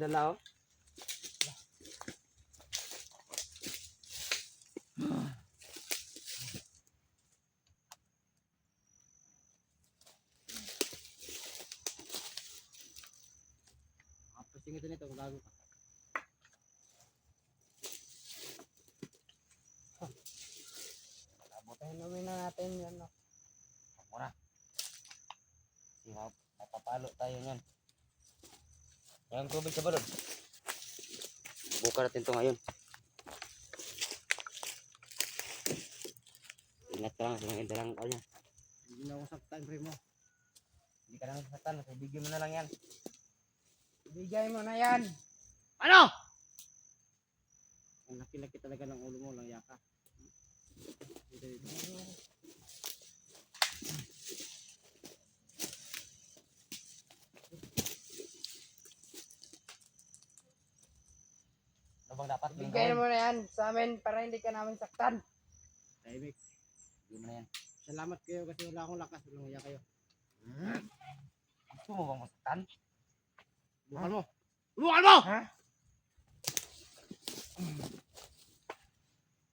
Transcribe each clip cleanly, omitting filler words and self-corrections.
dala oh. Singit nito, gago ka. Abutin namin na natin yan. No? Mura. Mapapalo tayo yan. Yung tubig sa balon. Buka natin ito ngayon. Ingat ka lang sa mga indalang ka niya. Hindi na ako saktan, primo. Hindi ka lang saktan. Bigyan mo na lang yan. Ibigay mo na yan. Ano? Ang laki-laki talaga ng ulo mo, lang yaka. Ano bang dapat? Ibigay mo na yan sa amin para hindi ka namin saktan. Tahimik. Ibigay mo na yan. Salamat kayo kasi wala akong lakas. Walang iya kayo. Gusto mo bang masaktan? Bukan mo! Bukan mo! Ha?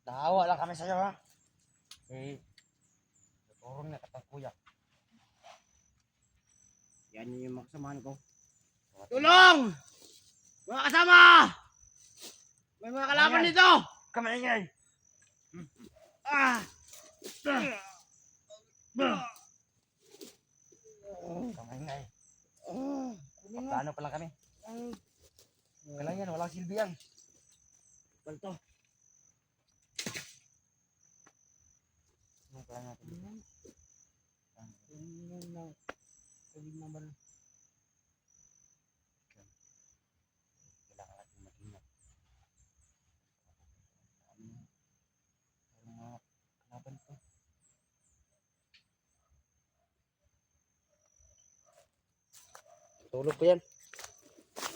Naawa lang kami sa'yo ha. Eh, turun na katang kuya. Yan yung mga kasamahan ko. Tulong! Mga kasama! May mga kalaban dito! Kamay yan! Ah! Kamay nga eh. Paano pa lang kami? Kailan yan, walang silbi yan. Palto. Ano pa natin? Tubig na ba? Kailangan natin mag-ingat. Ano mga kalaban ito? Tulog po yan.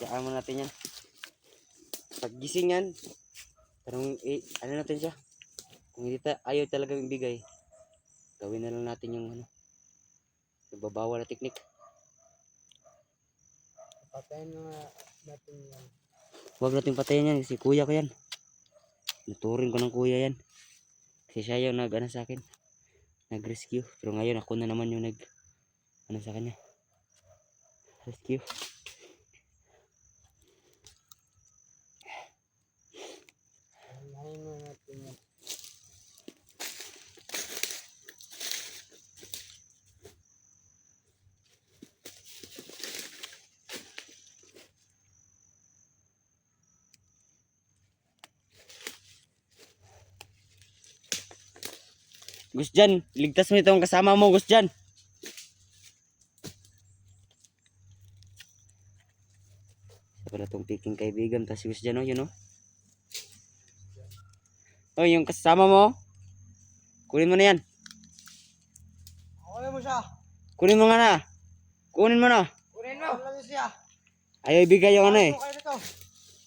Kayaan mo natin yan. Pag gising yan, tanong, ano natin siya? Kung hindi ayaw talagang ibigay, gawin na lang natin yung ano, nagbabawal na teknik. Patayin na natin yan. Huwag natin patayin yan kasi kuya ko yan. Naturin ko ng kuya yan. Kasi siya yung nag-ano sa akin, nag-rescue. Pero ngayon ako na naman yung ano sa kanya. Rescue. Patayin na natin yan. Gus dyan, ligtas mo itong kasama mo, Gus dyan. Sa pala itong piking kaibigan, tas Gus dyan, oh, yun, oh. Oh, yung kasama mo, kunin mo na yan. Kunin mo siya. Kunin mo nga na. Kunin mo na. Kunin mo. Kunin mo siya. Ayaw ibigay yung ano eh.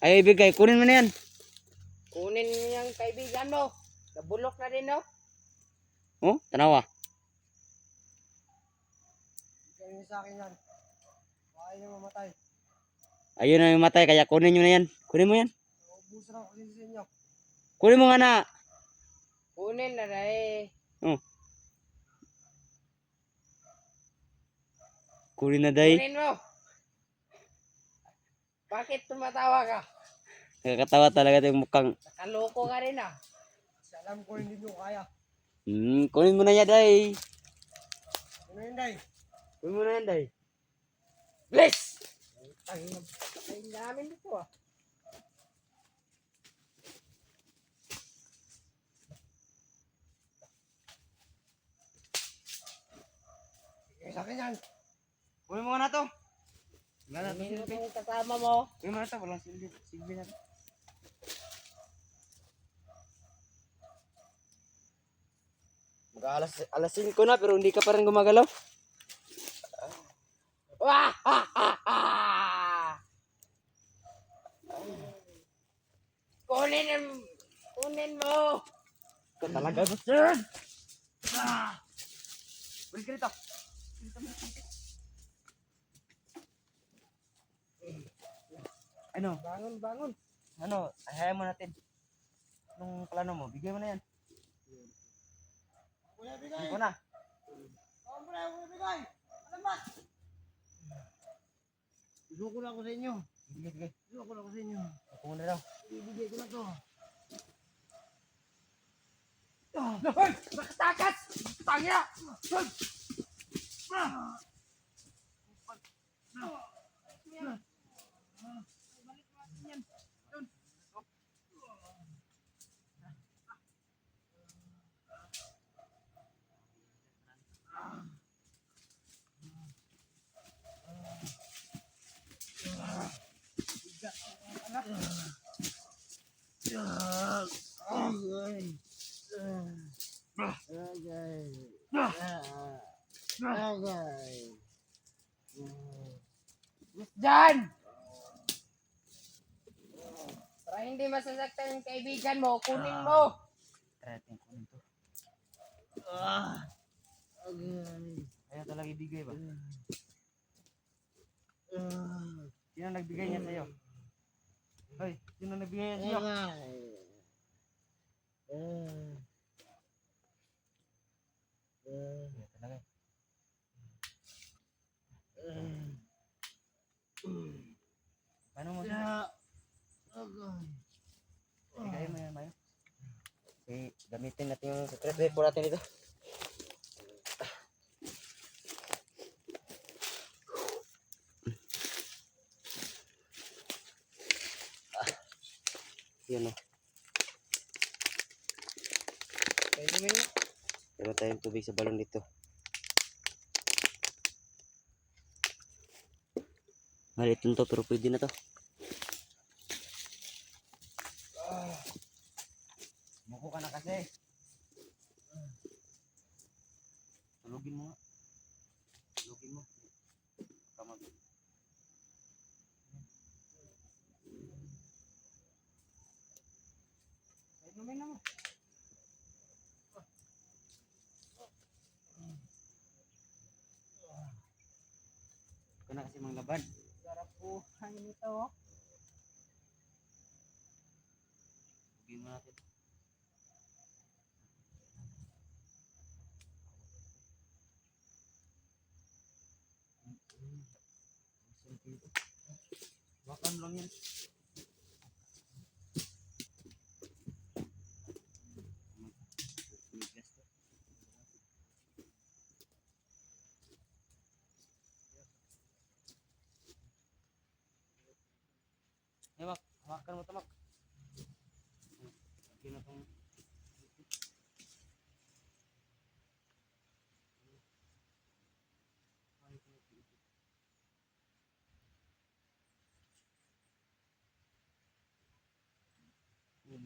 Ayaw ibigay, kunin mo na yan. Kunin mo yung kaibigan mo. Nabulok na rin, no? Oh, tanawa. Bigay niyo sa akin yan. Baka niyo mamatay. Ayun na yung matay, kaya kunin nyo na yan. Kunin mo yan. Naubusan ako kasi sa inyo. Kunin mo nga na. Kunin na na eh. Oh. Kunin na day. Kunin mo. Bakit tumatawa ka? Nakakatawa talaga yung mukhang. Nakaloko ka rin ah. Alam ko hindi mo kaya. Kunin mo na yan day. Ano yun, Day? Kunin mo na yan day. Bless! Ay namin dito ah. Sige sa akin yan. Kunin mo nga na to. Wala na to Kunin mo silbi. itong kasama mo. Kunin mo na to, walang silbi. Silbi na to. Alas 5 na pero hindi ka pa rin gumagalaw. Wah! Ha! Ha! Ha! Kunin mo. Ikaw talaga gusto. Balik ka rito. Ano? Bangon, bangon. Ano? Ayayin mo natin. Anong plano mo? Bigay mo na yan. Bigay ko na. Isuko na ako sa inyo. Sige, sige. Isuko na ako sa inyo. Ako muna daw. Ibigay ko na to. Hoy! Nakatakas! Tangya! Hoy! Diyan! Para hindi masasaktan yung kaibigan mo, kunin mo! Try natin kunin to. Ayaw talaga ibigay ba? Sino nagbigay niya sa'yo? Hoy, sino nagbigay niya sa'yo? Ayaw talaga. Paano mo siya? Bigay mo yan, Mayo. Gamitin natin yung secret weapon natin dito. Yan o. Meron tayong tubig sa balon dito. Maliit lang to pero pwede na to. Muko ka na kasi. Tulugin mo nga. Tulugin mo. Kamag. Inumin na mo. Ito na kasi mga laban. Sarap po ang ito. Tulugin mo natin. Wakan lang yan. Mak, makan mo ito, Mak. Lagyan na itong...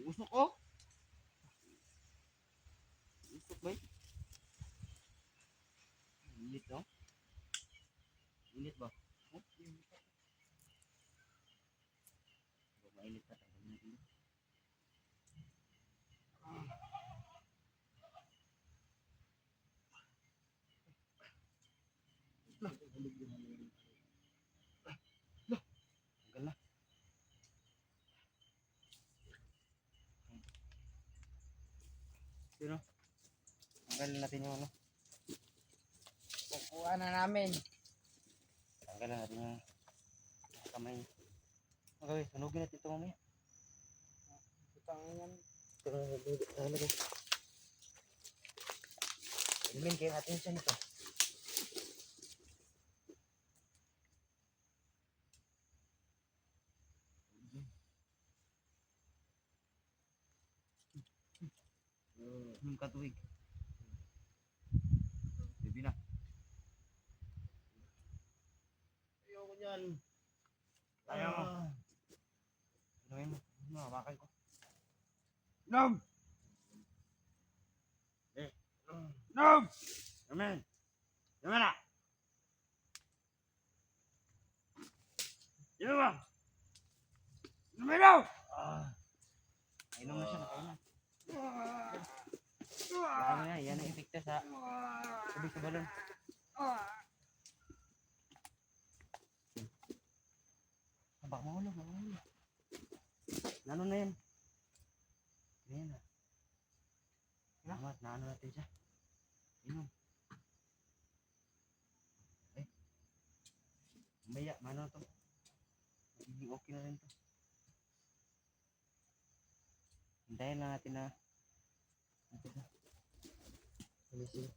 Usok, oh! Usok ba? Init, no? Init ba? Oh, init. Mainit na tayo natin. Tagal na. Sino? Tanggalin natin yung ano. Kukuha na namin. Tanggalin natin yung kamay niya. Okay, sunugin natin ito mamaya. Putang yan. Ito na talaga. Ilmin kayo natin siya nito. Katuwig. Bibi na. Ayoko niyan. Ayaw mo. Inumin mo. Hawakan ko. Nom! Nom! Amen. Amen na. Inom mo. Inumin mo. Inom na siya. Nakain na. Ano na, yan ang epekto sa tubig sa balon. Baka mahulog, mahulog. Ano na yan? Ayan na. Salamat, naano natin siya. Ayun. Ay. Maya, mano to? Magiging okay na rin to. Hintayin lang natin na ito na. Gumising.